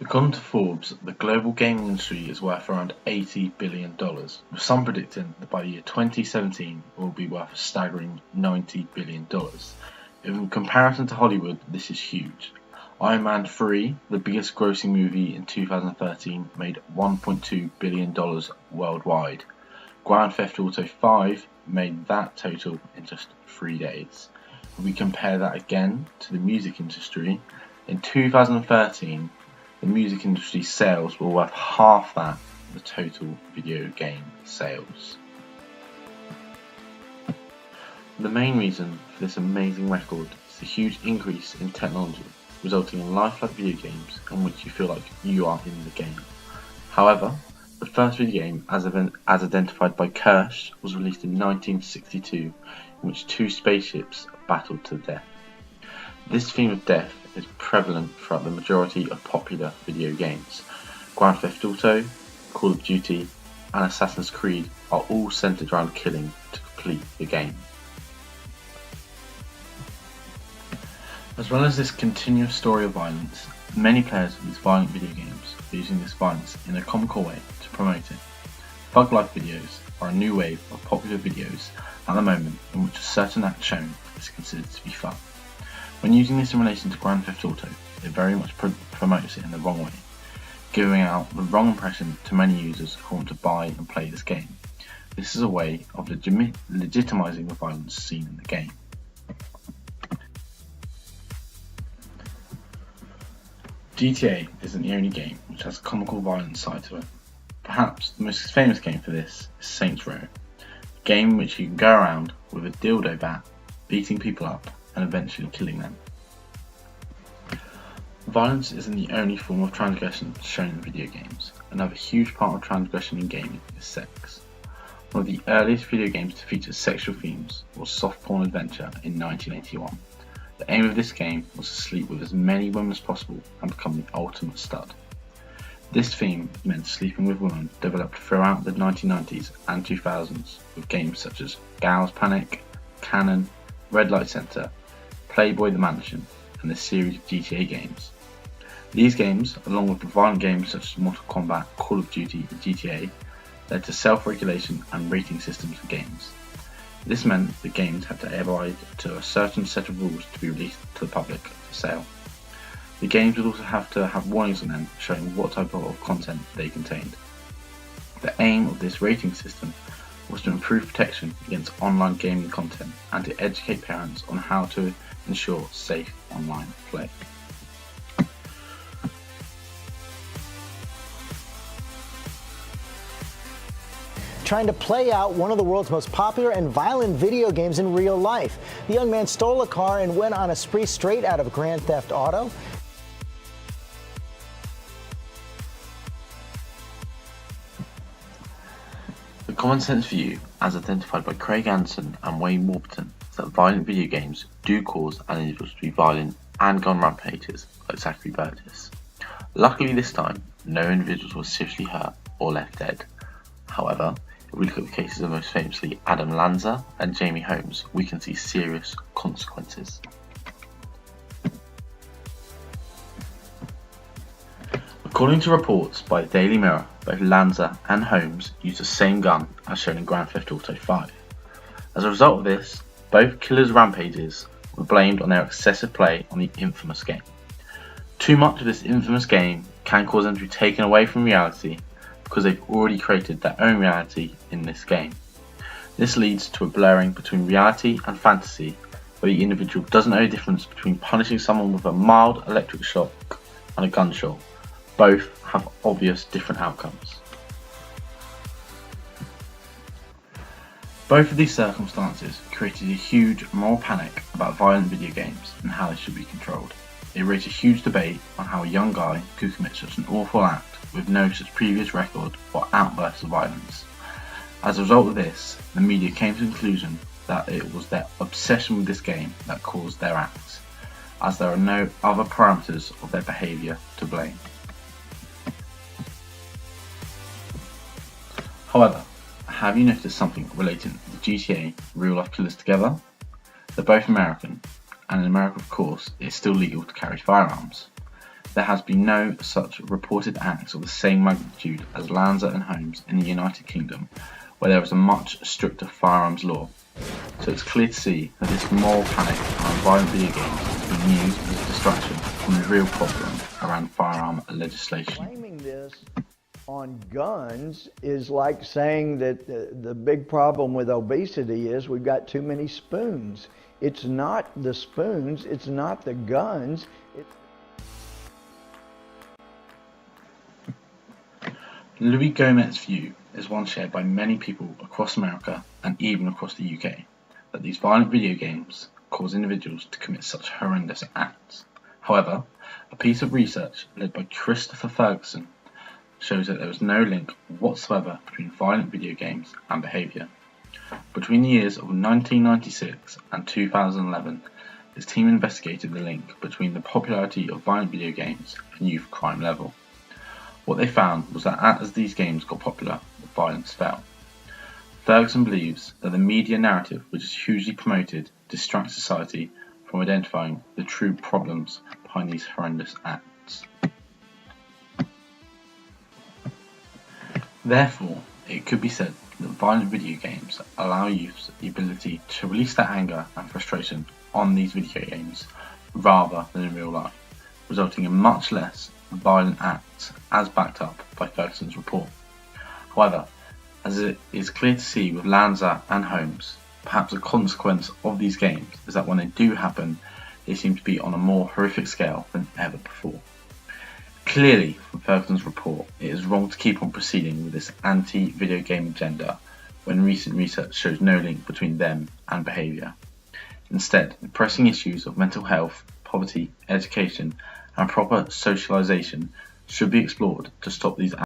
According to Forbes, the global gaming industry is worth around $80 billion, with some predicting that by the year 2017 it will be worth a staggering $90 billion. In comparison to Hollywood, this is huge. Iron Man 3, the biggest grossing movie in 2013, made $1.2 billion worldwide. Grand Theft Auto 5 made that total in just 3 days. If we compare that again to the music industry, in 2013, the music industry sales were worth half that of the total video game sales. The main reason for this amazing record is the huge increase in technology, resulting in lifelike video games in which you feel like you are in the game. However, the first video game, as identified by Kirsch, was released in 1962, in which two spaceships battled to the death. This theme of death is prevalent throughout the majority of popular video games. Grand Theft Auto, Call of Duty, and Assassin's Creed are all centered around killing to complete the game. As well as this continuous story of violence, many players of these violent video games are using this violence in a comical way to promote it. Thug life videos are a new wave of popular videos at the moment in which a certain act shown is considered to be fun. When using this in relation to Grand Theft Auto, it very much promotes it in the wrong way, giving out the wrong impression to many users who want to buy and play this game. This is a way of legitimizing the violence seen in the game. GTA isn't the only game which has a comical violence side to it. Perhaps the most famous game for this is Saints Row, a game in which you can go around with a dildo bat, beating people up and eventually killing them. Violence isn't the only form of transgression shown in video games. Another huge part of transgression in gaming is sex. One of the earliest video games to feature sexual themes was Soft Porn Adventure in 1981. The aim of this game was to sleep with as many women as possible and become the ultimate stud. This theme meant sleeping with women developed throughout the 1990s and 2000s with games such as Gals Panic, Cannon, Red Light Center, Playboy the Mansion, and the series of GTA games. These games, along with the violent games such as Mortal Kombat, Call of Duty, and GTA, led to self-regulation and rating systems for games. This meant the games had to abide to a certain set of rules to be released to the public for sale. The games would also have to have warnings on them showing what type of content they contained. The aim of this rating system was to improve protection against online gaming content and to educate parents on how to ensure safe online play. Trying to play out one of the world's most popular and violent video games in real life. The young man stole a car and went on a spree straight out of Grand Theft Auto. The common sense view, as identified by Craig Anderson and Wayne Warburton, is that violent video games do cause an individual to be violent and go on rampages like Zachary Burgess. Luckily this time, no individuals were seriously hurt or left dead. However, if we look at the cases of most famously Adam Lanza and Jamie Holmes, we can see serious consequences. According to reports by the Daily Mirror, both Lanza and Holmes used the same gun as shown in Grand Theft Auto 5. As a result of this, both killers' rampages were blamed on their excessive play on the infamous game. Too much of this infamous game can cause them to be taken away from reality because they've already created their own reality in this game. This leads to a blurring between reality and fantasy, where the individual doesn't know the difference between punishing someone with a mild electric shock and a gunshot. Both have obvious different outcomes. Both of these circumstances created a huge moral panic about violent video games and how they should be controlled. It raised a huge debate on how a young guy could commit such an awful act with no such previous record or outbursts of violence. As a result of this, the media came to the conclusion that it was their obsession with this game that caused their acts, as there are no other parameters of their behaviour to blame. However, have you noticed something relating to the GTA real-life killers together? They're both American, and in America, of course, it's still legal to carry firearms. there has been no such reported acts of the same magnitude as Lanza and Holmes in the United Kingdom, where there is a much stricter firearms law. So it's clear to see that this moral panic around violent video games is being used as a distraction from the real problem around firearm legislation. Blaming this on guns is like saying that the big problem with obesity is we've got too many spoons. It's not the spoons, it's not the guns. Louis Gomet's view is one shared by many people across America and even across the UK, that these violent video games cause individuals to commit such horrendous acts. However, a piece of research led by Christopher Ferguson shows that there was no link whatsoever between violent video games and behaviour. Between the years of 1996 and 2011, his team investigated the link between the popularity of violent video games and youth crime level. What they found was that as these games got popular, the violence fell. Ferguson believes that the media narrative, which is hugely promoted, distracts society from identifying the true problems behind these horrendous acts. Therefore, it could be said that violent video games allow youths the ability to release their anger and frustration on these video games rather than in real life, resulting in much less violent acts as backed up by Ferguson's report. However, as it is clear to see with Lanza and Holmes, perhaps a consequence of these games is that when they do happen, they seem to be on a more horrific scale than ever before. Clearly, from Ferguson's report, it is wrong to keep on proceeding with this anti-video game agenda when recent research shows no link between them and behaviour. Instead, the pressing issues of mental health, poverty, education, and proper socialisation should be explored to stop these